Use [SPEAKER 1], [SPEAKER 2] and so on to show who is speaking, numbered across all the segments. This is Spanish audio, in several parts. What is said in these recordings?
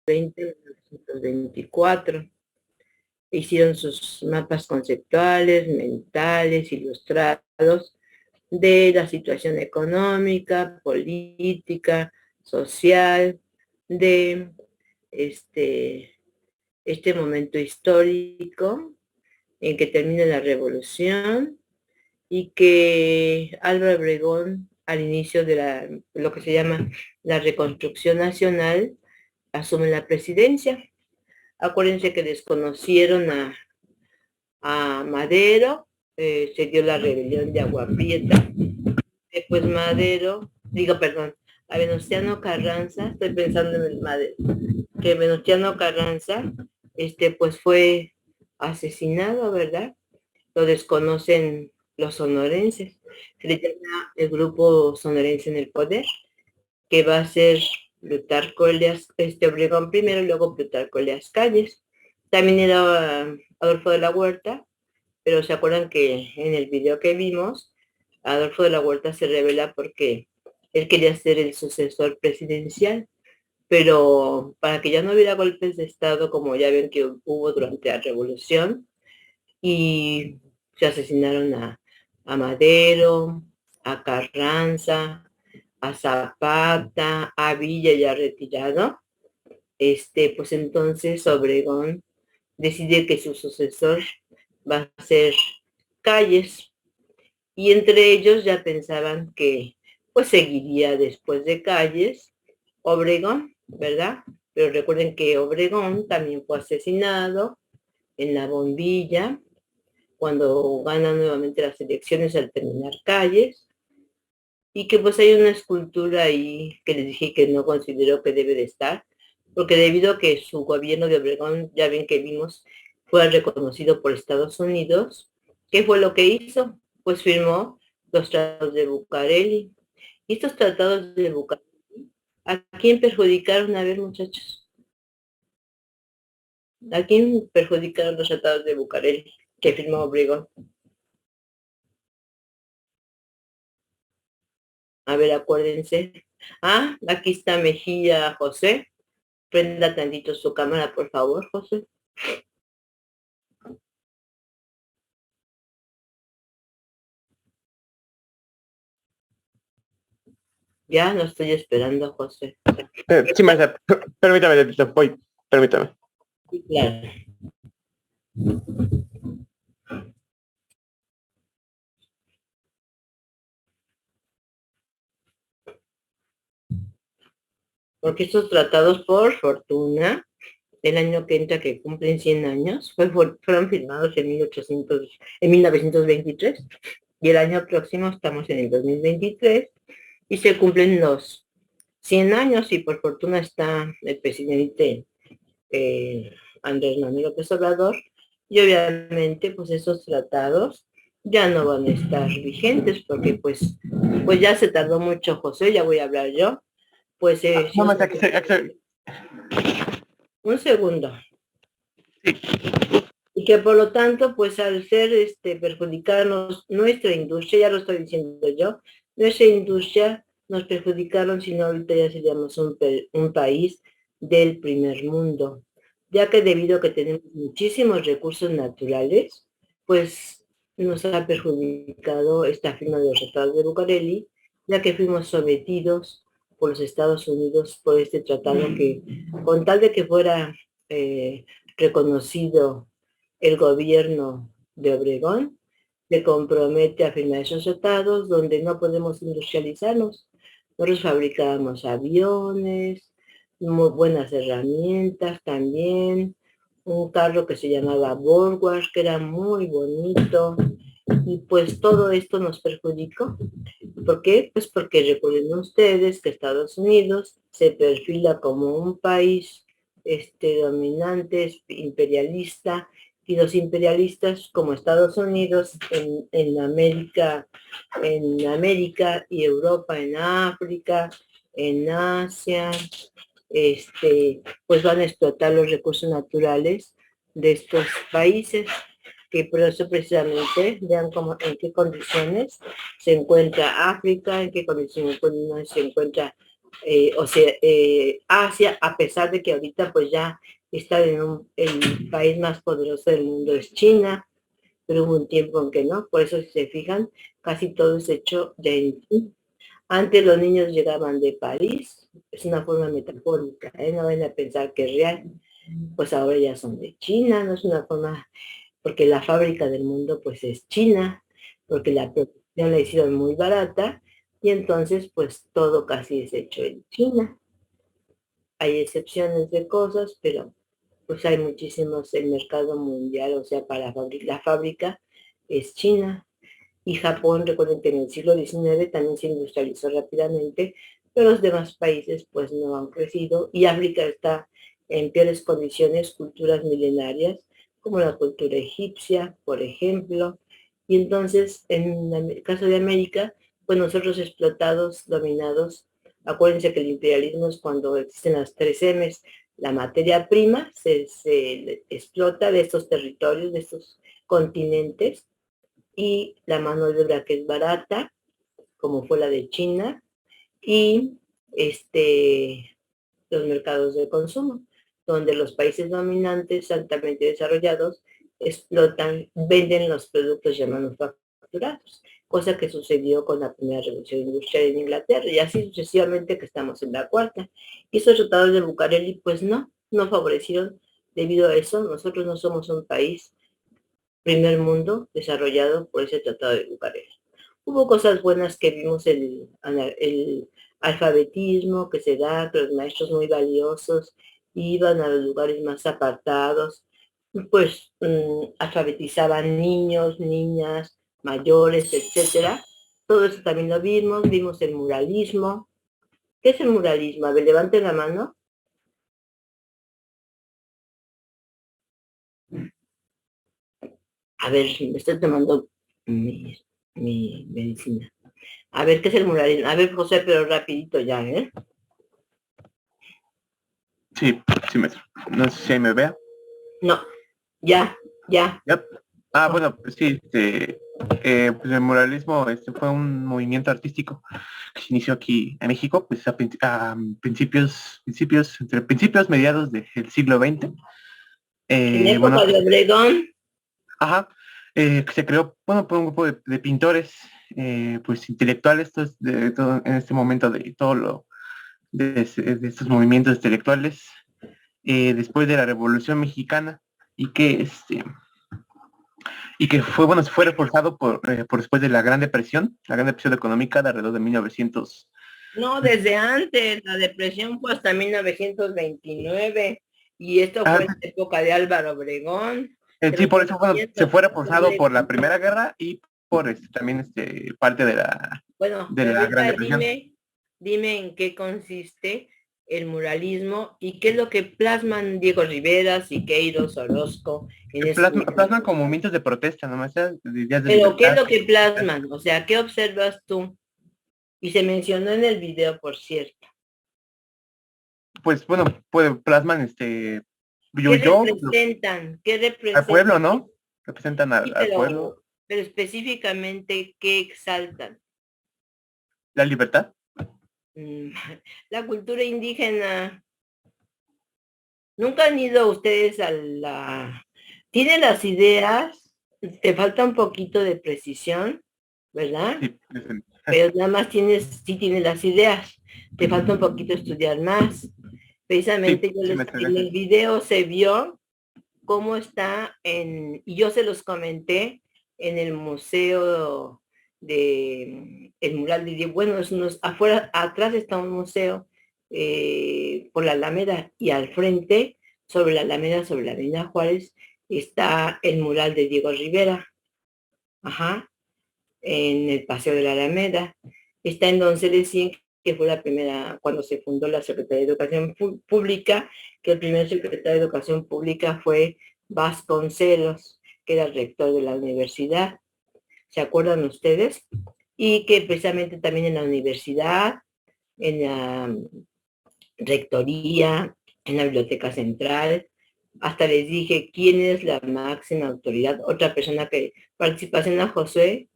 [SPEAKER 1] 1924. Hicieron sus mapas conceptuales, mentales, ilustrados de la situación económica, política, social, de este momento histórico en que termina la revolución y que Álvaro Obregón, al inicio de lo que se llama la reconstrucción nacional, asume la presidencia. Acuérdense que desconocieron a Madero, se dio la rebelión de Agua Prieta, después Madero, a Venustiano Carranza, estoy pensando en el Madero, que Venustiano Carranza, pues fue asesinado, ¿verdad? Lo desconocen los sonorenses. Se le llama el grupo sonorense en el poder, que va a ser Plutarco Elias, Obregón primero y luego Plutarco Elias Calles. También era Adolfo de la Huerta, pero se acuerdan que en el video que vimos, Adolfo de la Huerta se revela porque él quería ser el sucesor presidencial, pero para que ya no hubiera golpes de Estado, como ya ven que hubo durante la Revolución, y se asesinaron a Madero, a Carranza, a Zapata, a Villa ya retirado, pues entonces Obregón decide que su sucesor va a ser Calles, y entre ellos ya pensaban que pues seguiría después de Calles Obregón, ¿verdad? Pero recuerden que Obregón también fue asesinado en la bombilla cuando gana nuevamente las elecciones al terminar Calles, y que pues hay una escultura ahí que les dije que no considero que debe de estar, porque debido a que su gobierno de Obregón, ya ven que vimos, fue reconocido por Estados Unidos, ¿qué fue lo que hizo? Pues firmó los tratados de Bucareli. Y estos tratados de Bucareli, ¿a quién perjudicaron? A ver, muchachos, ¿a quién perjudicaron los tratados de Bucareli que firmó Obregón? A ver, acuérdense. Ah, aquí está Mejía José. Prenda tantito su cámara, por favor, José. Ya no estoy esperando, José.
[SPEAKER 2] Sí, maestra, permítame, voy, permítame.
[SPEAKER 1] Sí, claro. Porque estos tratados, por fortuna, el año que entra, que cumplen 100 años, fueron firmados en 1923, y el año próximo estamos en el 2023, y se cumplen los 100 años, y por fortuna está el presidente Andrés Manuel López Obrador, y obviamente pues esos tratados ya no van a estar vigentes, porque pues ya se tardó mucho, José, ya voy a hablar yo, pues
[SPEAKER 2] No, maestra, aquí
[SPEAKER 1] un segundo.
[SPEAKER 2] Sí.
[SPEAKER 1] Y que por lo tanto, pues al ser perjudicarnos nuestra industria, ya lo estoy diciendo yo, nuestra industria nos perjudicaron, si no ahorita ya seríamos un país del primer mundo, ya que debido a que tenemos muchísimos recursos naturales, pues nos ha perjudicado esta firma de los tratados de Bucareli, ya que fuimos sometidos por los Estados Unidos por este tratado que, con tal de que fuera reconocido el gobierno de Obregón, se compromete a firmar esos tratados donde no podemos industrializarnos. Nosotros fabricábamos aviones, muy buenas herramientas también, un carro que se llamaba Borgward, que era muy bonito, y pues todo esto nos perjudicó. ¿Por qué? Pues porque recuerden ustedes que Estados Unidos se perfila como un país dominante, imperialista, y los imperialistas como Estados Unidos en América y Europa en África, en Asia, pues van a explotar los recursos naturales de estos países, que por eso precisamente vean en qué condiciones se encuentra África, en qué condiciones se encuentra Asia, a pesar de que ahorita pues ya está el país más poderoso del mundo es China, pero hubo un tiempo en que no, por eso si se fijan, casi todo es hecho de China. Antes los niños llegaban de París, es una forma metafórica, no van a pensar que es real, pues ahora ya son de China, no es una forma, porque la fábrica del mundo pues es China, porque la producción la hicieron muy barata y entonces pues todo casi es hecho en China. Hay excepciones de cosas, pero pues hay muchísimos, el mercado mundial, o sea, para la fábrica es China. Y Japón, recuerden que en el siglo XIX también se industrializó rápidamente, pero los demás países pues no han crecido y África está en peores condiciones, culturas milenarias, como la cultura egipcia, por ejemplo. Y entonces, en el caso de América, pues nosotros explotados, dominados, acuérdense que el imperialismo es cuando existen las tres M's, la materia prima se explota de estos territorios, de estos continentes, y la mano de obra que es barata, como fue la de China, y los mercados de consumo, donde los países dominantes altamente desarrollados explotan, venden los productos ya manufacturados, cosa que sucedió con la primera revolución industrial en Inglaterra, y así sucesivamente que estamos en la cuarta. Y esos tratados de Bucareli, pues no favorecieron. Debido a eso, nosotros no somos un país primer mundo desarrollado por ese tratado de Bucarest. Hubo cosas buenas que vimos, el alfabetismo que se da, que los maestros muy valiosos iban a los lugares más apartados, pues alfabetizaban niños, niñas, mayores, etcétera. Todo eso también lo vimos el muralismo. ¿Qué es el muralismo? A ver, levanten la mano. A ver, me estoy tomando mi medicina. A ver, ¿qué es el muralismo? A ver, José, pero rapidito ya, ¿eh?
[SPEAKER 2] Sí, sí, maestro. No sé si ahí me vea.
[SPEAKER 1] No, ya.
[SPEAKER 2] Yep. Bueno, pues sí, pues el muralismo fue un movimiento artístico que se inició aquí en México, pues a entre principios mediados del siglo XX.
[SPEAKER 1] En
[SPEAKER 2] Bueno,
[SPEAKER 1] época de Obregón.
[SPEAKER 2] ajá, que se creó, bueno, por un grupo de pintores, pues intelectuales, todo, en este momento de todo de estos movimientos intelectuales, después de la Revolución Mexicana, y que fue, bueno, fue reforzado por después de la Gran Depresión económica de alrededor de 1900.
[SPEAKER 1] No, desde antes, la depresión fue hasta 1929 y esto fue en la época de Álvaro Obregón.
[SPEAKER 2] Sí, por eso, bueno, se fue reforzado por la
[SPEAKER 1] Obregón.
[SPEAKER 2] Primera Guerra y por también parte
[SPEAKER 1] Bueno,
[SPEAKER 2] de
[SPEAKER 1] pero
[SPEAKER 2] la Gran
[SPEAKER 1] ahorita
[SPEAKER 2] Depresión.
[SPEAKER 1] dime en qué consiste el muralismo y qué es lo que plasman Diego Rivera, Siqueiros, Orozco en ese
[SPEAKER 2] Plasman
[SPEAKER 1] movimiento.
[SPEAKER 2] como movimientos de protesta, nomás de días de
[SPEAKER 1] Pero ¿qué es
[SPEAKER 2] libertad.
[SPEAKER 1] lo que plasman? O sea, ¿qué observas tú? Y se mencionó en el video, por cierto.
[SPEAKER 2] Pues bueno, pues plasman
[SPEAKER 1] ¿Qué
[SPEAKER 2] yo
[SPEAKER 1] representan? ¿Qué
[SPEAKER 2] al
[SPEAKER 1] representan?
[SPEAKER 2] pueblo, ¿no? Representan
[SPEAKER 1] Sí,
[SPEAKER 2] al pueblo,
[SPEAKER 1] pero específicamente, ¿qué exaltan?
[SPEAKER 2] la libertad.
[SPEAKER 1] Mm, La cultura indígena. ¿Nunca han ido ustedes a la... Tienen las ideas, te falta un poquito de precisión, ¿verdad?
[SPEAKER 2] Sí,
[SPEAKER 1] Pero nada más sí tienes las ideas, te falta un poquito estudiar más.
[SPEAKER 2] sí,
[SPEAKER 1] Precisamente
[SPEAKER 2] sí, maestra,
[SPEAKER 1] en el
[SPEAKER 2] gracias.
[SPEAKER 1] video se vio cómo está y yo se los comenté en el museo el mural de bueno, afuera, atrás está un museo por la Alameda y al frente, sobre la Alameda, sobre la Avenida Juárez, está el mural de Diego Rivera, ajá, en el Paseo de la Alameda. Está en Donceles 100, que fue la primera, cuando se fundó la Secretaría de Educación Pública, que el primer secretario de Educación Pública fue Vasconcelos, que era el rector de la universidad. ¿Se acuerdan ustedes? Y que precisamente también en la universidad, en la rectoría, en la biblioteca central, hasta les dije quién es la máxima autoridad, otra persona que participación a José.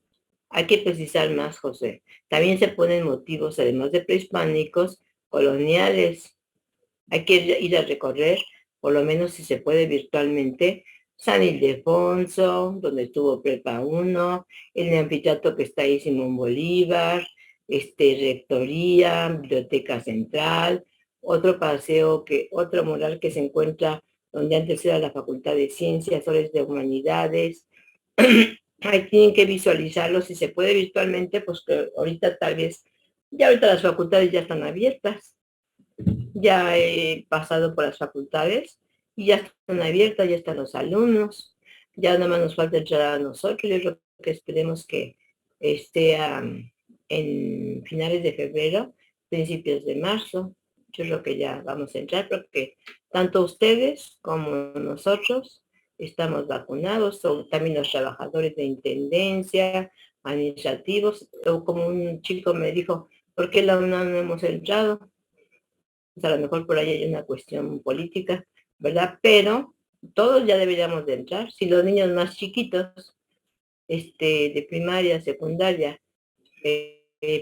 [SPEAKER 1] Hay que precisar más, José. También se ponen motivos, además de prehispánicos, coloniales. Hay que ir a recorrer, por lo menos si se puede virtualmente, San Ildefonso, donde estuvo Prepa 1, el anfiteatro que está ahí Simón Bolívar, Rectoría, Biblioteca Central, otro paseo, otro mural que se encuentra donde antes era la Facultad de Ciencias, ahora es de Humanidades. Ahí tienen que visualizarlo, si se puede virtualmente, pues que ahorita tal vez, ya ahorita las facultades ya están abiertas, ya he pasado por las facultades y ya están abiertas, ya están los alumnos, ya nada más nos falta entrar a nosotros. Yo creo que esperemos que esté en finales de febrero, principios de marzo. Yo creo que ya vamos a entrar porque tanto ustedes como nosotros estamos vacunados, o también los trabajadores de intendencia, administrativos, o como un chico me dijo, ¿por qué la UNAM no hemos entrado? Pues a lo mejor por ahí hay una cuestión política, ¿verdad? Pero todos ya deberíamos de entrar. Si los niños más chiquitos, de primaria, secundaria,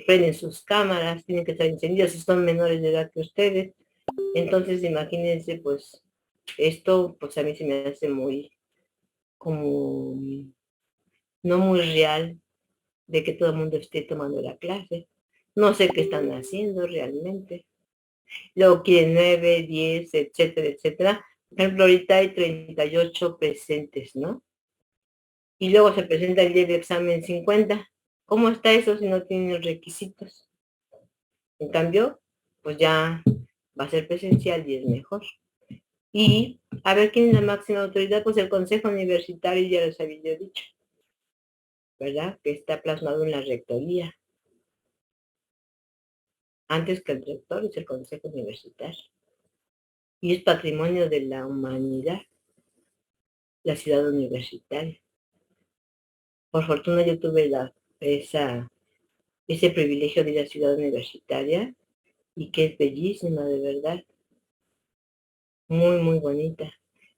[SPEAKER 1] prenden sus cámaras, tienen que estar encendidas si son menores de edad que ustedes. Entonces, imagínense, pues, esto, pues a mí se me hace muy, como, no muy real de que todo el mundo esté tomando la clase. No sé qué están haciendo realmente. Luego quieren 9, 10, etcétera, etcétera. Por ejemplo, ahorita hay 38 presentes, ¿no? Y luego se presenta el día del examen 50. ¿Cómo está eso si no tienen los requisitos? En cambio, pues ya va a ser presencial y es mejor. Y a ver quién es la máxima autoridad, pues el Consejo Universitario, ya les había dicho, ¿verdad? Que está plasmado en la rectoría. Antes que el rector es el Consejo Universitario. Y es patrimonio de la humanidad, la ciudad universitaria. Por fortuna yo tuve ese privilegio de ir a Ciudad Universitaria y que es bellísima, de verdad, muy, muy bonita.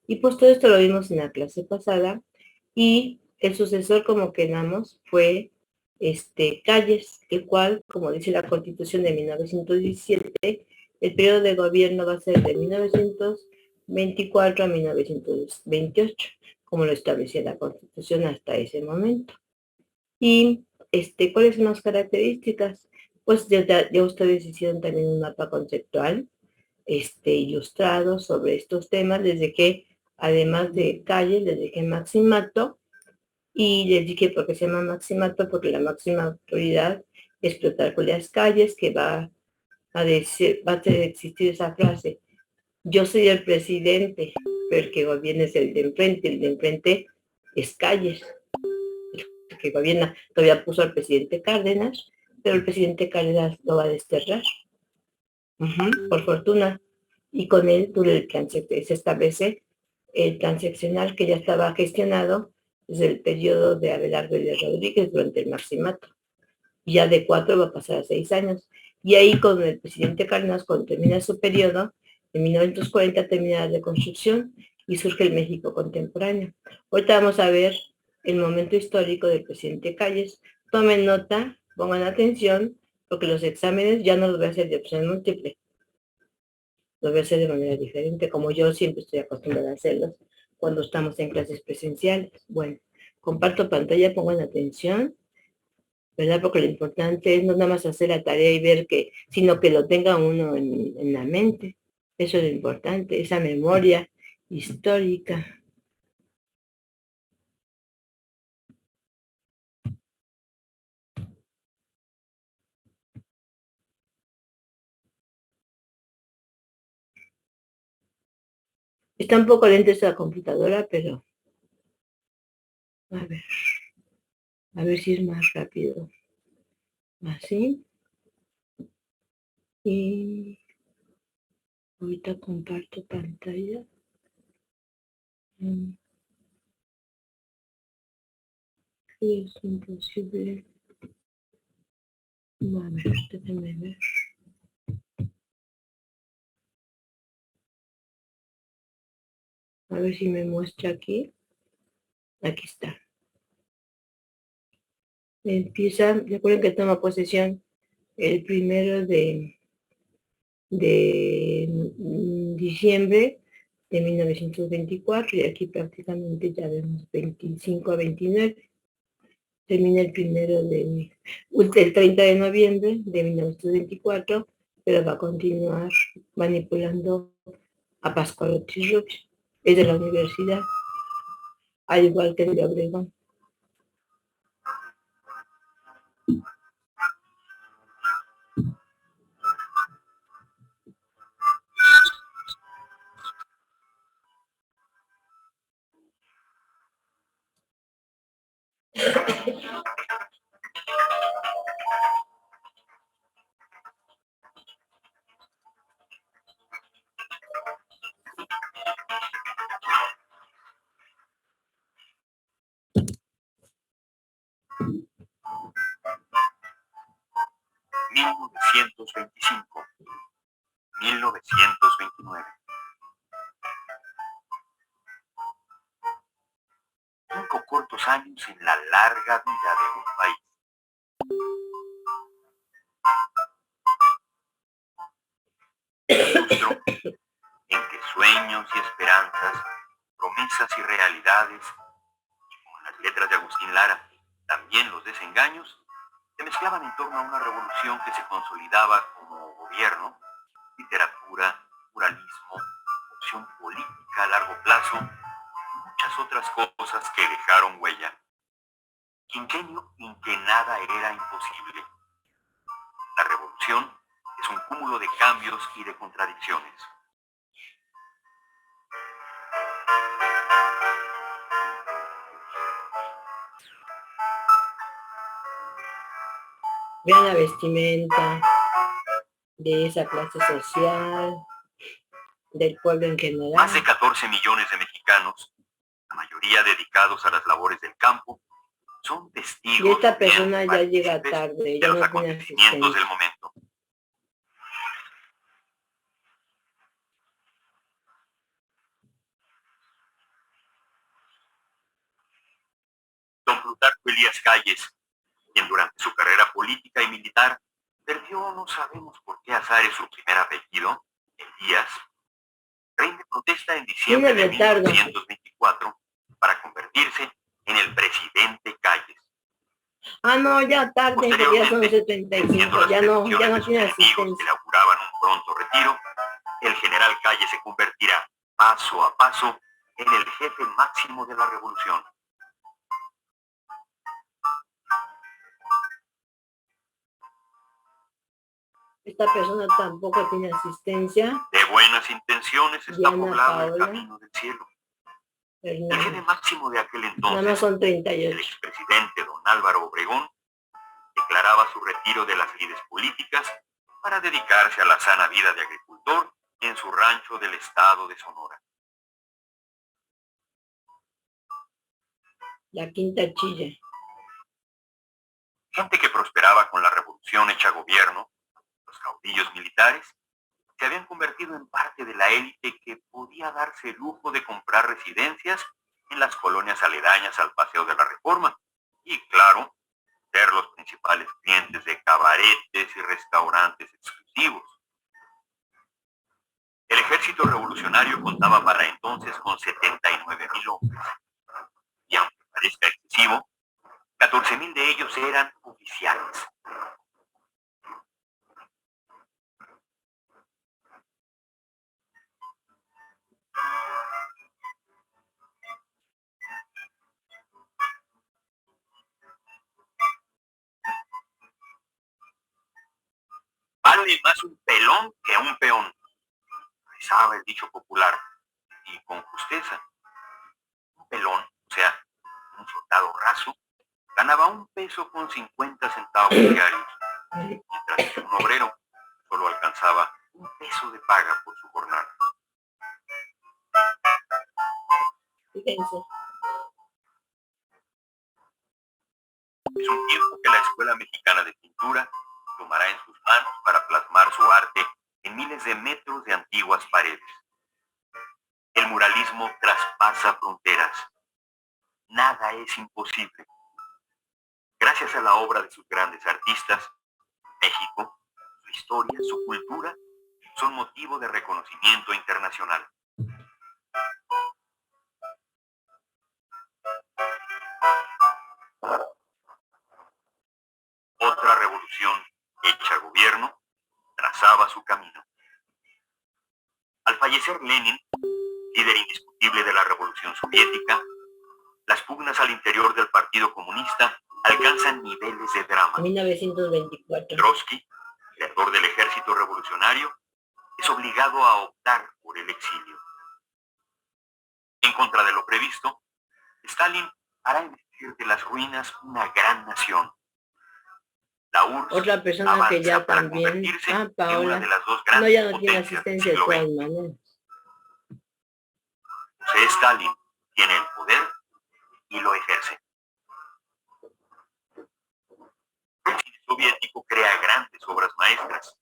[SPEAKER 1] Y pues todo esto lo vimos en la clase pasada y el sucesor, como quedamos, fue Calles, el cual, como dice la Constitución de 1917, el periodo de gobierno va a ser de 1924 a 1928, como lo establecía la Constitución hasta ese momento. Y ¿cuáles son las características? Pues ya ustedes hicieron también un mapa conceptual ilustrado sobre estos temas. Les dejé, además de Calles, les dejé Maximato, y les dije por qué se llama Maximato, porque la máxima autoridad es Plutarco Elías Calles, que va a existir esa frase: yo soy el presidente, pero el que gobierna es el de enfrente es Calles, que gobierna. Todavía puso al presidente Cárdenas, pero el presidente Cárdenas lo va a desterrar, por fortuna, y con él se establece el plan seccional que ya estaba gestionado desde el periodo de Abelardo y de Rodríguez durante el Maximato. Y ya de 4 va a pasar a 6 años. Y ahí con el presidente Cárdenas, cuando termina su periodo, en 1940 termina la reconstrucción y surge el México contemporáneo. Ahorita vamos a ver el momento histórico del presidente Calles. Tomen nota, pongan atención, porque los exámenes ya no los voy a hacer de opción múltiple, los voy a hacer de manera diferente, como yo siempre estoy acostumbrada a hacerlos cuando estamos en clases presenciales. Bueno, comparto pantalla, pongan atención, ¿verdad? Porque lo importante es no nada más hacer la tarea y ver sino que lo tenga uno en la mente. Eso es lo importante, esa memoria histórica. Está un poco lenta esta computadora, pero a ver si es más rápido. Así. Y ahorita comparto pantalla. Es imposible. A ver, déjenme ver. A ver si me muestra aquí. Aquí está. Empieza, recuerden que toma posesión el 1 de diciembre de 1924, y aquí prácticamente ya vemos 25 a 29. Termina el 30 de noviembre de 1924, pero va a continuar manipulando a Pascual Ortiz Rubio. Es de la universidad, al igual que el de Obregón.
[SPEAKER 3] (1925, 1929). 5 cortos años en la larga vida de un país. Lustro en que sueños y esperanzas, promesas y realidades, y con las letras de Agustín Lara, también los desengaños, se mezclaban en torno a una revolución que se consolidaba como gobierno, literatura, pluralismo, opción política a largo plazo, y muchas otras cosas que dejaron huella. Quinquenio en que nada era imposible. La revolución es un cúmulo de cambios y de contradicciones.
[SPEAKER 1] Vean la vestimenta de esa clase social, del pueblo en general.
[SPEAKER 3] Más de 14 millones de mexicanos, la mayoría dedicados a las labores del campo, son testigos
[SPEAKER 1] y esta persona ya llega
[SPEAKER 3] partícipes
[SPEAKER 1] tarde,
[SPEAKER 3] de
[SPEAKER 1] ya
[SPEAKER 3] los
[SPEAKER 1] no tiene
[SPEAKER 3] acontecimientos del
[SPEAKER 1] asistencia.
[SPEAKER 3] momento. Don Plutarco Elías Calles, quien durante su carrera política y militar perdió, no sabemos por qué azares, su primer apellido, Elías, rinde protesta en diciembre de 1924 para convertirse en el presidente Calles.
[SPEAKER 1] Ah, no, ya tarde, ya son
[SPEAKER 3] Posteriormente,
[SPEAKER 1] 75, ya no tiene
[SPEAKER 3] enemigos que
[SPEAKER 1] asistencia.
[SPEAKER 3] le auguraban un pronto retiro, el general Calles se convertirá paso a paso en el jefe máximo de la revolución.
[SPEAKER 1] Esta persona tampoco tiene asistencia.
[SPEAKER 3] De buenas intenciones está
[SPEAKER 1] Diana
[SPEAKER 3] poblado
[SPEAKER 1] Paola
[SPEAKER 3] el camino del cielo.
[SPEAKER 1] Hernández.
[SPEAKER 3] El jefe máximo de aquel
[SPEAKER 1] Nada más
[SPEAKER 3] entonces,
[SPEAKER 1] son
[SPEAKER 3] el
[SPEAKER 1] 38.
[SPEAKER 3] expresidente don Álvaro Obregón, declaraba su retiro de las lides políticas para dedicarse a la sana vida de agricultor en su rancho del estado de Sonora.
[SPEAKER 1] La Quinta Chilla.
[SPEAKER 3] Gente que prosperaba con la revolución hecha gobierno, los caudillos militares, se habían convertido en parte de la élite que podía darse el lujo de comprar residencias en las colonias aledañas al Paseo de la Reforma y, claro, ser los principales clientes de cabaretes y restaurantes exclusivos. El ejército revolucionario contaba para entonces con 79,000 hombres, y aunque parezca excesivo, 14,000 de ellos eran oficiales. Vale más un pelón que un peón, rezaba el dicho popular, y con justeza. Un pelón, o sea, un soldado raso, ganaba 1 peso con 50 centavos diarios, mientras que un obrero solo alcanzaba 1 peso de paga por su jornada.
[SPEAKER 1] Fíjense.
[SPEAKER 3] Es un tiempo que la Escuela Mexicana de Pintura tomará en sus manos para plasmar su arte en miles de metros de antiguas paredes. El muralismo traspasa fronteras. Nada es imposible. Gracias a la obra de sus grandes artistas, México, su historia, su cultura, son motivo de reconocimiento internacional. Otra revolución hecha gobierno trazaba su camino. Al fallecer Lenin, líder indiscutible de la Revolución Soviética, las pugnas al interior del Partido Comunista alcanzan niveles de drama.
[SPEAKER 1] 1924.
[SPEAKER 3] Trotsky, creador del Ejército Revolucionario, es obligado a optar por el exilio. En contra de lo previsto, Stalin hará emerger de las ruinas una gran nación. La URSS
[SPEAKER 1] Otra persona que ya también, Paola,
[SPEAKER 3] de las dos
[SPEAKER 1] no, ya no tiene
[SPEAKER 3] potencias
[SPEAKER 1] asistencia de
[SPEAKER 3] del siglo
[SPEAKER 1] todas
[SPEAKER 3] XX.
[SPEAKER 1] maneras.
[SPEAKER 3] José Stalin tiene el poder y lo ejerce. El cine soviético crea grandes obras maestras.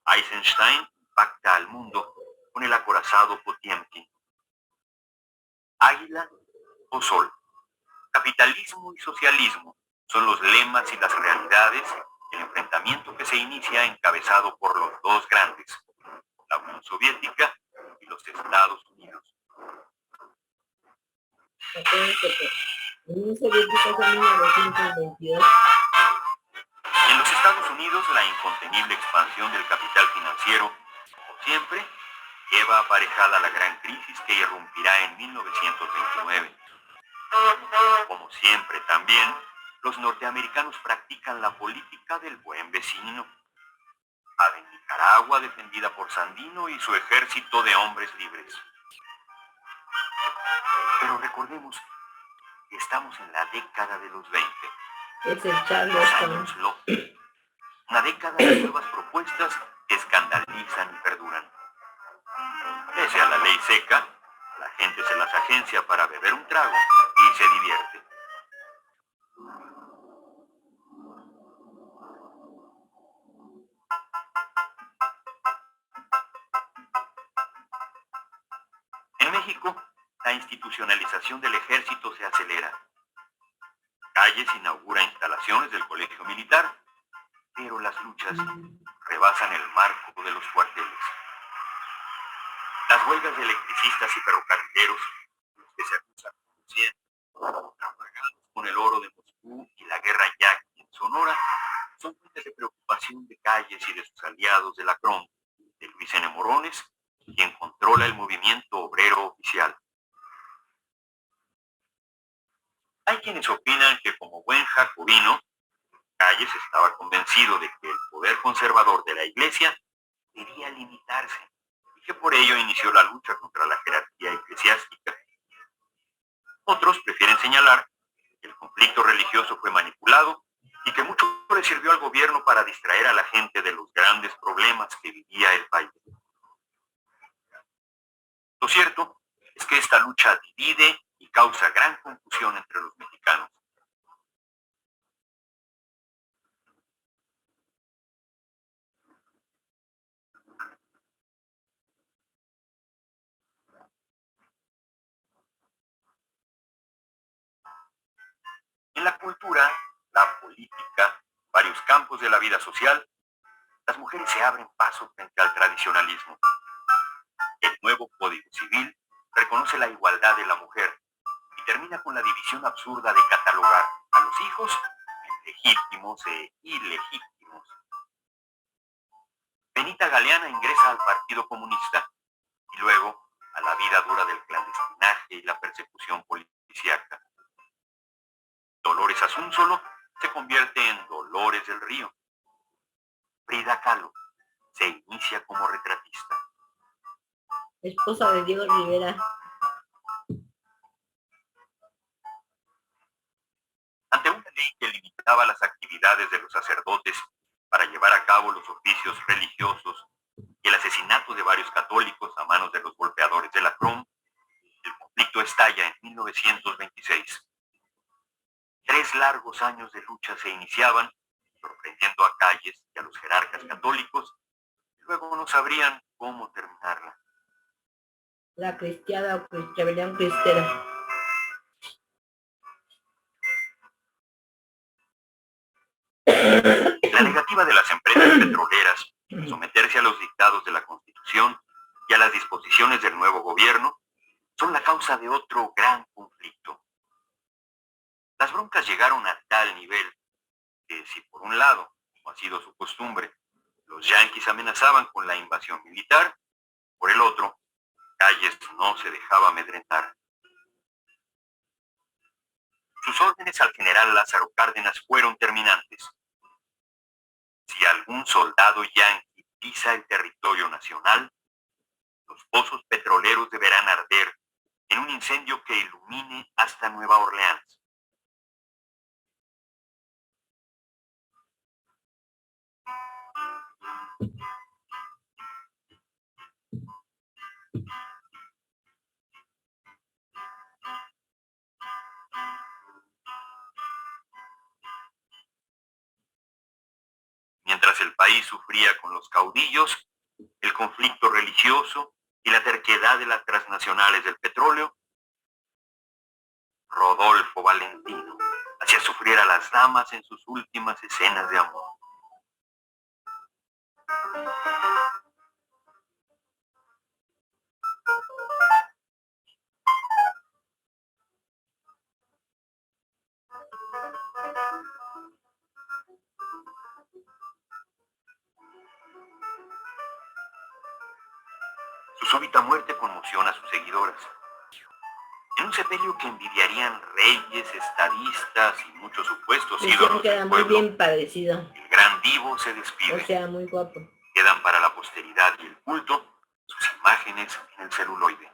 [SPEAKER 3] Eisenstein impacta al mundo con el acorazado Potiomkin. Águila o sol, capitalismo y socialismo son los lemas y las realidades del enfrentamiento que se inicia encabezado por los dos grandes, la Unión Soviética y los Estados Unidos.
[SPEAKER 1] Acuérdense que la Unión Soviética es de 1922.
[SPEAKER 3] En los Estados Unidos, la incontenible expansión del capital financiero, como siempre, lleva aparejada la gran crisis que irrumpirá en 1929. Como siempre también, los norteamericanos practican la política del buen vecino. Ave en Nicaragua, defendida por Sandino y su ejército de hombres libres. Pero recordemos que estamos en la década de los 20.
[SPEAKER 1] Es el
[SPEAKER 3] Los
[SPEAKER 1] Charleston.
[SPEAKER 3] años Locke. Una década de nuevas propuestas que escandalizan y perduran. Pese a la ley seca, la gente se las agencia para beber un trago y se divierte. En México, la institucionalización del ejército se acelera. Calles inaugura instalaciones del colegio militar, pero las luchas rebasan el marco de los cuarteles. Las huelgas de electricistas y ferrocarrileros, los que se acusan como siempre, apagados con el oro de Moscú y la guerra yaqui en Sonora, son fuentes de preocupación de Calles y de sus aliados de la CROM, de Luis N. Morones, quien controla el movimiento obrero oficial. Hay quienes opinan que como buen jacobino, Calles estaba convencido de que el poder conservador de la Iglesia debía limitarse y que por ello inició la lucha contra la jerarquía eclesiástica. Otros prefieren señalar que el conflicto religioso fue manipulado y que mucho le sirvió al gobierno para distraer a la gente de los grandes problemas que vivía el país. Lo cierto es que esta lucha divide y causa gran confusión entre los mexicanos. En la cultura, la política, varios campos de la vida social, las mujeres se abren paso frente al tradicionalismo. El nuevo Código Civil reconoce la igualdad de la mujer y termina con la división absurda de catalogar a los hijos en legítimos e ilegítimos. Benita Galeana ingresa al Partido Comunista y luego a la vida dura del clandestinaje y la persecución policíaca. Dolores Asúnzolo se convierte en Dolores del Río. Frida Kahlo se inicia como retratista.
[SPEAKER 1] Esposa de Diego Rivera.
[SPEAKER 3] Ante una ley que limitaba las actividades de los sacerdotes para llevar a cabo los oficios religiosos y el asesinato de varios católicos a manos de los golpeadores de la CROM, el conflicto estalla en 1926. 3 largos años de lucha se iniciaban, sorprendiendo a Calles y a los jerarcas católicos, y luego no sabrían cómo terminarla.
[SPEAKER 1] La cristiada o rebelión cristera.
[SPEAKER 3] La negativa de las empresas petroleras Someterse a los dictados de la Constitución y a las disposiciones del nuevo gobierno son la causa de otro gran conflicto. Las broncas llegaron a tal nivel que si por un lado, como ha sido su costumbre, los yanquis amenazaban con la invasión militar, por el otro, Calles no se dejaba amedrentar. Sus órdenes al general Lázaro Cárdenas fueron terminantes. Si algún soldado yanqui pisa el territorio nacional, los pozos petroleros deberán arder en un incendio que ilumine hasta Nueva Orleans. Mientras el país sufría con los caudillos, el conflicto religioso y la terquedad de las transnacionales del petróleo, Rodolfo Valentino hacía sufrir a las damas en sus últimas escenas de amor. Su súbita muerte conmociona a sus seguidoras. En un sepelio que envidiarían reyes, estadistas y muchos supuestos ídolos del pueblo,
[SPEAKER 1] muy bien parecido.
[SPEAKER 3] El gran divo se despide.
[SPEAKER 1] O sea, muy guapo.
[SPEAKER 3] Quedan para la posteridad y el culto sus imágenes en el celuloide.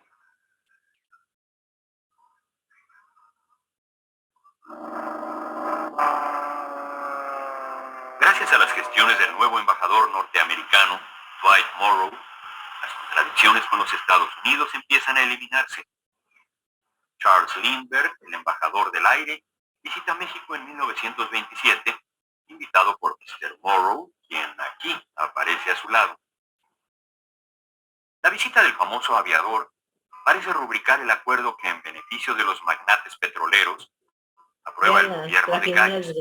[SPEAKER 3] Gracias a las gestiones del nuevo embajador norteamericano, Dwight Morrow, las contradicciones con los Estados Unidos empiezan a eliminarse. Charles Lindbergh, el embajador del aire, visita México en 1927, invitado por Mr. Morrow, quien aquí aparece a su lado. La visita del famoso aviador parece rubricar el acuerdo que en beneficio de los magnates petroleros aprueba el gobierno de Calles.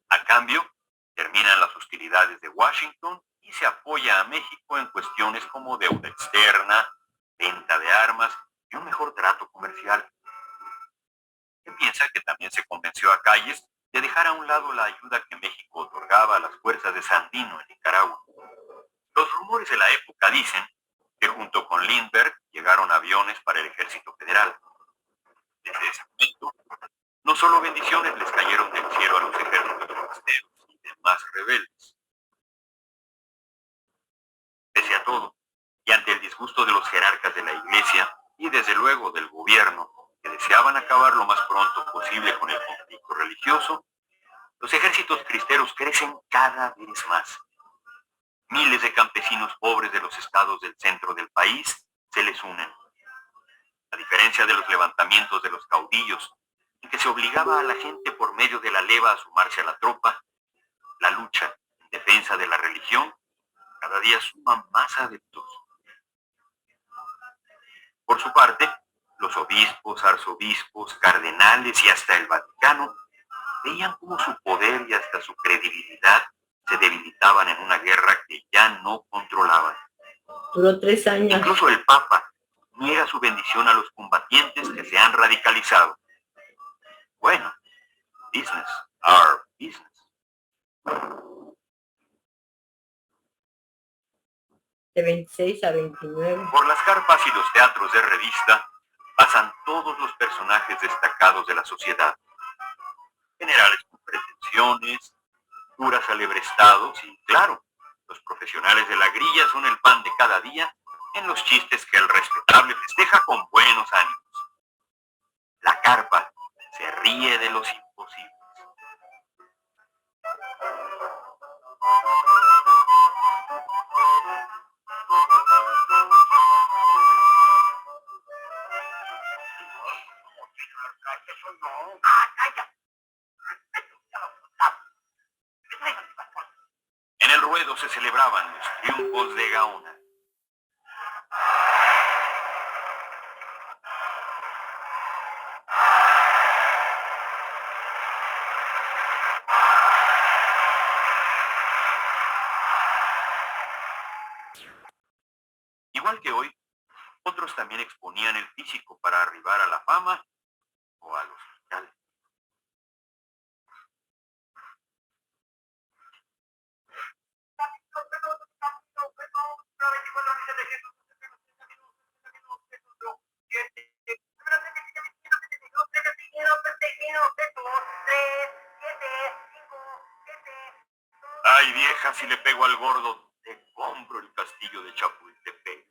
[SPEAKER 3] A cambio, terminan las hostilidades de Washington y se apoya a México en cuestiones como deuda externa, venta de armas y un mejor trato comercial. Se piensa que también se convenció a Calles de dejar a un lado la ayuda que México otorgaba a las fuerzas de Sandino en Nicaragua. Los rumores de la época dicen que junto con Lindbergh llegaron aviones para el ejército federal. Desde ese momento, no solo bendiciones les cayeron del cielo a los ejércitos forasteros y demás rebeldes. Pese a todo, y ante el disgusto de los jerarcas de la Iglesia y desde luego del gobierno, que deseaban acabar lo más pronto posible con el conflicto religioso, los ejércitos cristeros crecen cada vez más. Miles de campesinos pobres de los estados del centro del país se les unen. A diferencia de los levantamientos de los caudillos, en que se obligaba a la gente por medio de la leva a sumarse a la tropa, la lucha en defensa de la religión cada día suma más adeptos. Por su parte, los obispos, arzobispos, cardenales y hasta el Vaticano veían cómo su poder y hasta su credibilidad se debilitaban en una guerra que ya no controlaban.
[SPEAKER 1] Duró 3 años.
[SPEAKER 3] Incluso el Papa niega su bendición a los combatientes que se han radicalizado. Bueno, business are business.
[SPEAKER 1] De 26 a 29.
[SPEAKER 3] Por las carpas y los teatros de revista pasan todos los personajes destacados de la sociedad. Generales con pretensiones, curas alebrestados y, claro, los profesionales de la grilla son el pan de cada día en los chistes que el respetable festeja con buenos ánimos. La carpa se ríe de los imposibles. En el ruedo se celebraban los triunfos de Gaona. el físico para arribar a la fama o al hospital. Ay, vieja, si le pego al gordo, te compro el castillo de Chapultepec.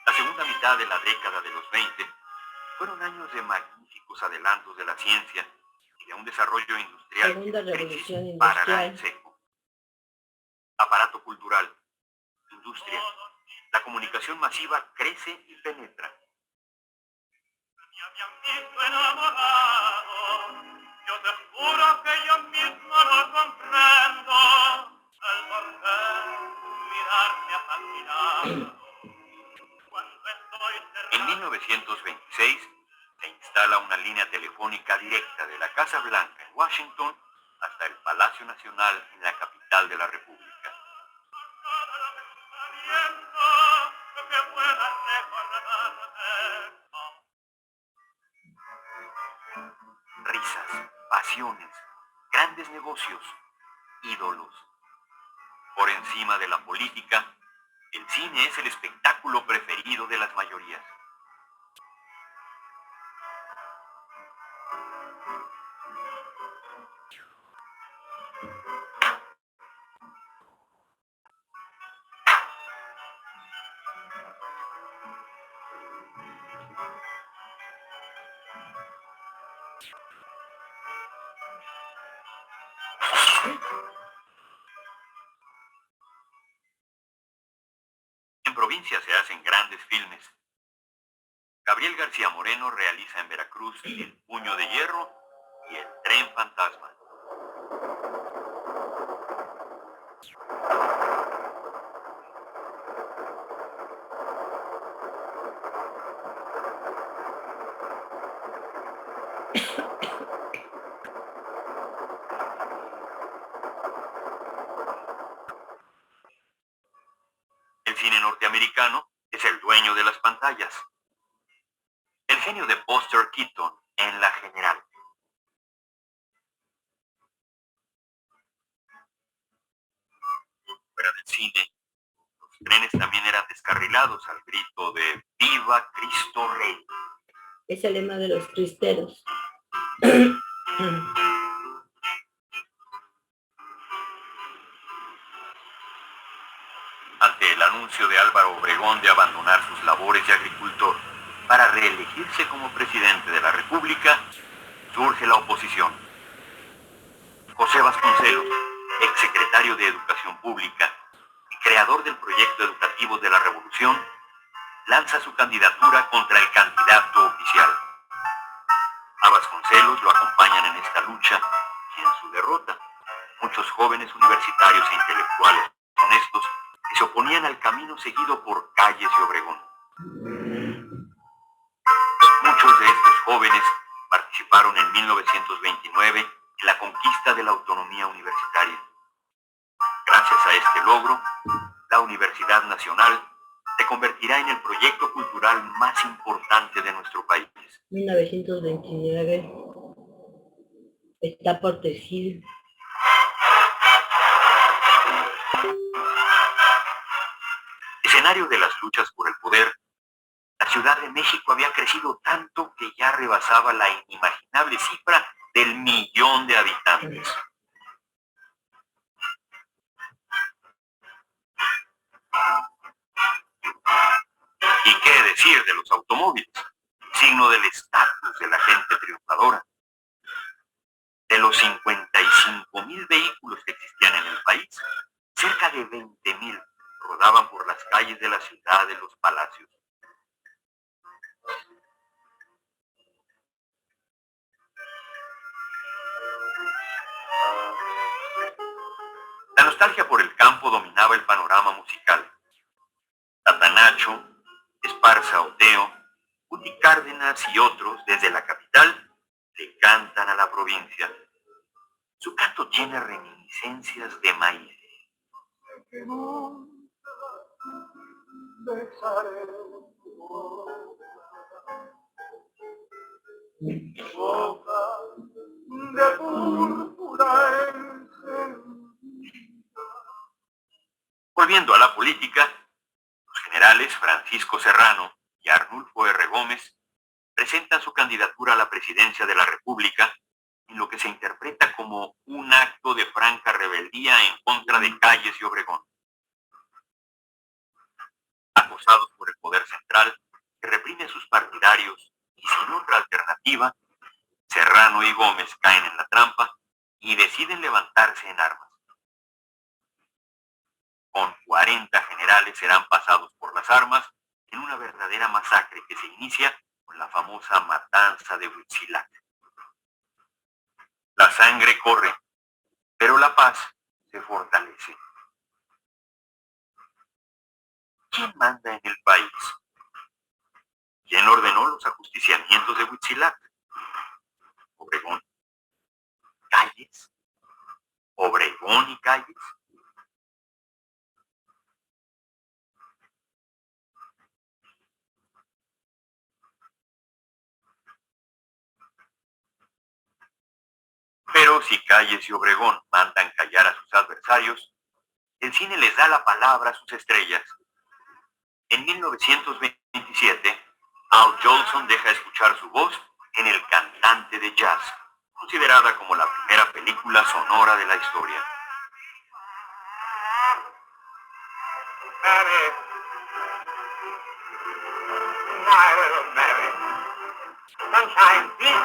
[SPEAKER 3] La segunda mitad de la década de los 20 fueron años de magníficos adelantos de la ciencia y de un desarrollo industrial
[SPEAKER 1] Segunda
[SPEAKER 3] que
[SPEAKER 1] revolución
[SPEAKER 3] parará en
[SPEAKER 1] industrial.
[SPEAKER 3] seco. Aparato cultural, industria, la comunicación masiva crece y penetra. Yo te juro que yo mismo no comprendo el por qué mirarme fascinado. En 1926 se instala una línea telefónica directa de la Casa Blanca en Washington hasta el Palacio Nacional en la capital de la República. Risas, pasiones, grandes negocios, ídolos. Por encima de la política, el cine es el espectáculo preferido de las mayorías. En provincia se hacen grandes filmes. Gabriel García Moreno realiza en Veracruz El Puño de Hierro y El Tren Fantasma. El cine norteamericano es el dueño de las pantallas. El genio de Buster Keaton en La General. Fuera del cine, los trenes también eran descarrilados al grito de ¡Viva Cristo Rey!
[SPEAKER 1] Es el lema de los cristeros.
[SPEAKER 3] Ante el anuncio de Álvaro Obregón de abandonar sus labores de agricultor para reelegirse como presidente de la República, surge la oposición. José Vasconcelos, exsecretario de Educación Pública y creador del proyecto educativo de la Revolución, lanza su candidatura contra el candidato oficial. A Vasconcelos lo acompañan en esta lucha y en su derrota muchos jóvenes universitarios e intelectuales honestos que se oponían al camino seguido por Calles y Obregón. Muchos de estos jóvenes participaron en 1929 en la conquista de la autonomía universitaria. Gracias a este logro, la Universidad Nacional se convertirá en el proyecto cultural más importante de nuestro país.
[SPEAKER 1] 1929 está por decir.
[SPEAKER 3] Escenario de las luchas por el poder, la Ciudad de México había crecido tanto que ya rebasaba la inimaginable cifra del 1.000.000 de habitantes. ¿Y qué decir de los automóviles? Signo del estatus de la gente triunfadora. De los 55.000 vehículos que existían en el país, cerca de 20.000 rodaban por las calles de la ciudad de los palacios. La nostalgia por el campo dominaba el panorama musical. Tatanacho, Esparza Oteo, Guti Cárdenas y otros desde la capital le cantan a la provincia. Su canto tiene reminiscencias de maíz. besaré tu boca de púrpura encendida. Volviendo a la política, los generales Francisco Serrano y Arnulfo R. Gómez presentan su candidatura a la presidencia de la República en lo que se interpreta como un acto de franca rebeldía en contra de Calles y Obregón. Acosados por el poder central, que reprime a sus partidarios y sin otra alternativa, Serrano y Gómez caen en la trampa y deciden levantarse en armas. Con 40 generales serán pasados por las armas en una verdadera masacre que se inicia con la famosa matanza de Huitzilac. La sangre corre, pero la paz se fortalece. ¿Quién manda en el país? ¿Quién ordenó los ajusticiamientos de Huitzilac? Obregón. ¿Calles? ¿Obregón y Calles? Pero si Calles y Obregón mandan callar a sus adversarios, el cine les da la palabra a sus estrellas. En 1927, Al Jolson deja escuchar su voz en El cantante de jazz, considerada como la primera película sonora de la historia. Mary, my little Mary, the sunshine deep,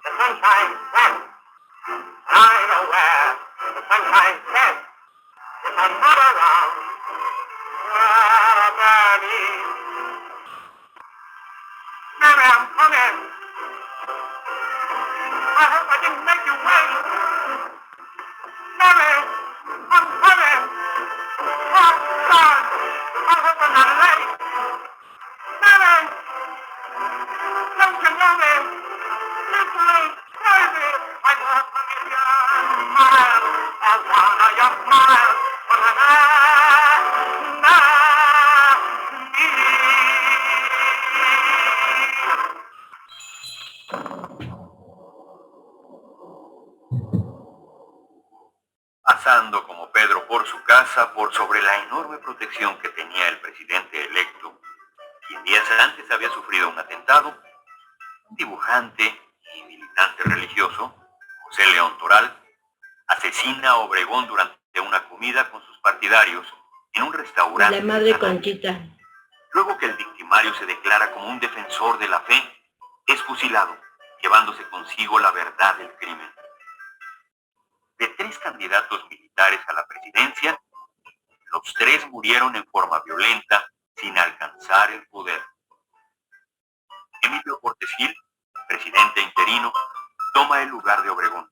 [SPEAKER 3] the sunshine wet. I know where the sunshine set. If I'm not around, Mary, Mary, I'm coming. I hope I didn't make you wait. Mary, I'm coming. Oh, God, I hope I'm not late. Mary, don't you know me? It's late, crazy. I love to give you a smile. I wanna your smile. But pasando como Pedro por su casa por sobre la enorme protección que tenía el presidente electo, quien días antes había sufrido un atentado, un dibujante y militante religioso, José León Toral, asesina a Obregón durante una comida con sus partidarios en un restaurante.
[SPEAKER 1] La madre Conchita.
[SPEAKER 3] Luego que el victimario se declara como un defensor de la fe, es fusilado, llevándose consigo la verdad del crimen. De 3 candidatos militares a la presidencia, los 3 murieron en forma violenta, sin alcanzar el poder. Emilio Portes Gil, presidente interino, toma el lugar de Obregón.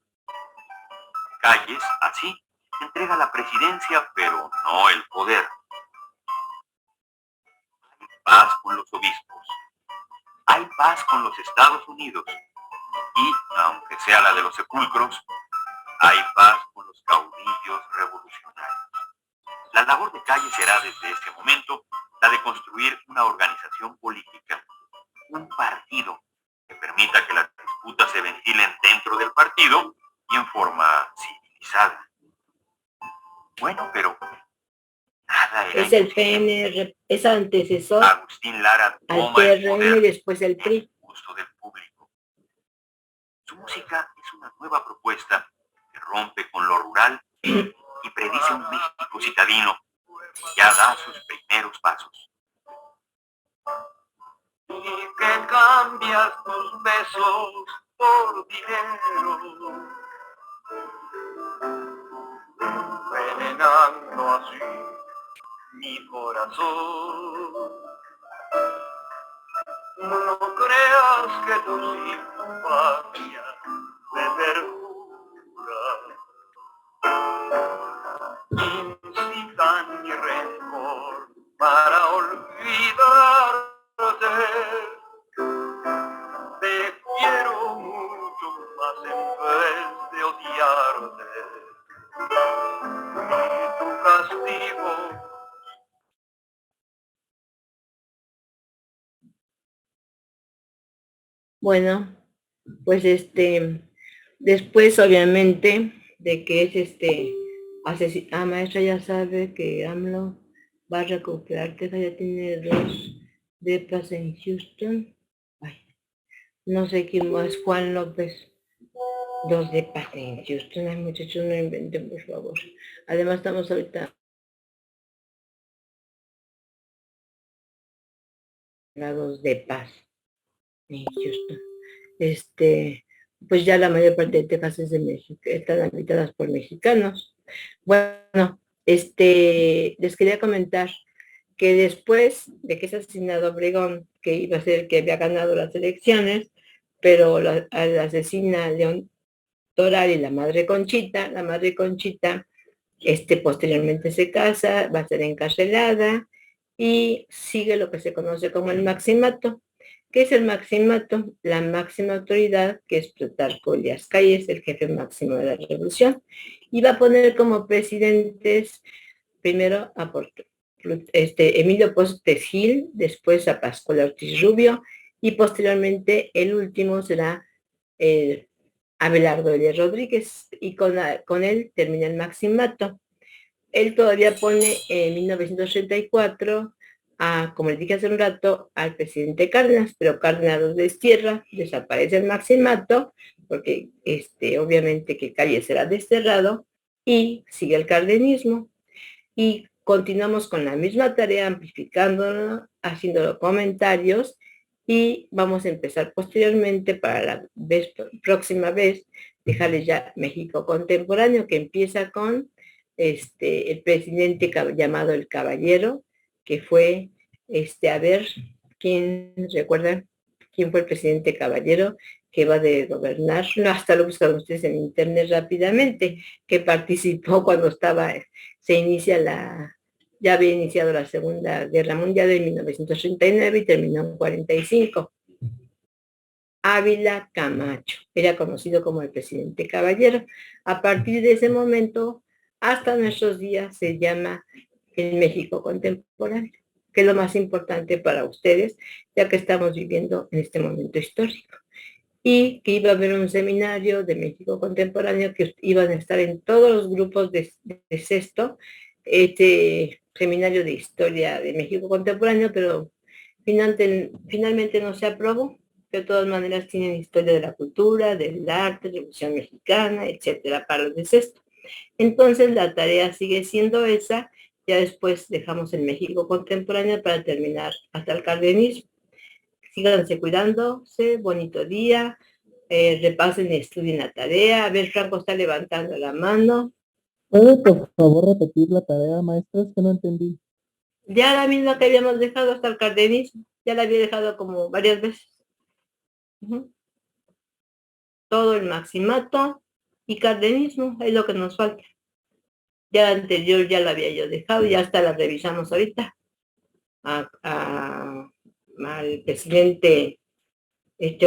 [SPEAKER 3] Calles, así, entrega la presidencia, pero no el poder. Hay paz con los obispos. Hay paz con los Estados Unidos. Y, aunque sea la de los sepulcros, hay paz con los caudillos revolucionarios. La labor de Calles será desde este momento la de construir una organización política, un partido que permita que las disputas se ventilen dentro del partido y en forma civilizada. Bueno, pero nada era
[SPEAKER 1] Es el PNR, es antecesor
[SPEAKER 3] Agustín Lara
[SPEAKER 1] al
[SPEAKER 3] toma el
[SPEAKER 1] PRM
[SPEAKER 3] poder
[SPEAKER 1] y después el
[SPEAKER 3] en
[SPEAKER 1] PRI.
[SPEAKER 3] gusto del público. Su música es una nueva propuesta que rompe con lo rural y predice un México citadino que ya da sus primeros pasos. Y que cambias tus besos por dinero, envenenando así mi corazón. No creas que tu simpatía me perjura, incitan mi rencor para olvidarte. Te quiero mucho más en vez de odiarte. Y tu castigo
[SPEAKER 1] Bueno, pues después obviamente de que es maestra ya sabe que AMLO va a recuperar, que ya tiene 2 depas en Houston. Ay, no sé quién más, Juan López. 2 depas en Houston, ay muchachos, no inventen, por favor. Además estamos ahorita lados de paz en Houston. Pues ya la mayor parte de Texas es de México, están habitadas por mexicanos. Bueno, les quería comentar que después de que es asesinado Obregón, que iba a ser el que había ganado las elecciones, pero al asesina León Toral y la madre Conchita posteriormente se casa, va a ser encarcelada y sigue lo que se conoce como el maximato. ¿Qué es el maximato? La máxima autoridad, que es Plutarco Elías Calles, el jefe máximo de la revolución, y va a poner como presidentes primero a Emilio Postes Gil, después a Pascual Ortiz Rubio, y posteriormente el último será Abelardo L. Rodríguez, y con él termina el maximato. Él todavía pone en 1934, como les dije hace un rato, al presidente Cárdenas, pero Cárdenas los destierra, desaparece el maximato, porque obviamente que Calle será desterrado, y sigue el cardenismo. Y continuamos con la misma tarea, amplificándolo, haciendo comentarios, y vamos a empezar posteriormente para la próxima vez, dejarles ya México contemporáneo, que empieza con el presidente llamado el Caballero, que fue, a ver, ¿quién recuerda quién fue el presidente Caballero que va de gobernar? No, hasta lo buscan ustedes en internet rápidamente, que participó cuando ya había iniciado la Segunda Guerra Mundial en 1939 y terminó en 45. Ávila Camacho, era conocido como el presidente Caballero. A partir de ese momento, hasta nuestros días, se llama el México contemporáneo, que es lo más importante para ustedes, ya que estamos viviendo en este momento histórico. Y que iba a haber un seminario de México contemporáneo, que iban a estar en todos los grupos de sexto, seminario de historia de México contemporáneo, pero finalmente no se aprobó. De todas maneras tienen historia de la cultura, del arte, Revolución Mexicana, etcétera, para los de sexto. Entonces la tarea sigue siendo esa, ya después dejamos el México contemporáneo para terminar hasta el cardenismo. Síganse cuidándose, bonito día, repasen y estudien la tarea. A ver, Franco está levantando la mano.
[SPEAKER 4] ¿Puede por favor repetir la tarea, maestra? Es que no entendí.
[SPEAKER 1] Ya la misma que habíamos dejado hasta el cardenismo, ya la había dejado como varias veces. Todo el maximato y cardenismo es lo que nos falta. Ya la anterior ya la había yo dejado, ya hasta la revisamos ahorita. Al presidente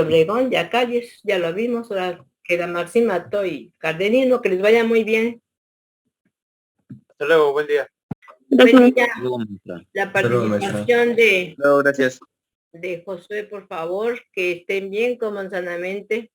[SPEAKER 1] Obregón, ya Calles, ya lo vimos, ahora queda maximato y cardenismo. Que les vaya muy bien.
[SPEAKER 2] Hasta luego, buen día.
[SPEAKER 1] Buen día. La participación
[SPEAKER 2] gracias.
[SPEAKER 1] de Josué, por favor, que estén bien, coman sanamente.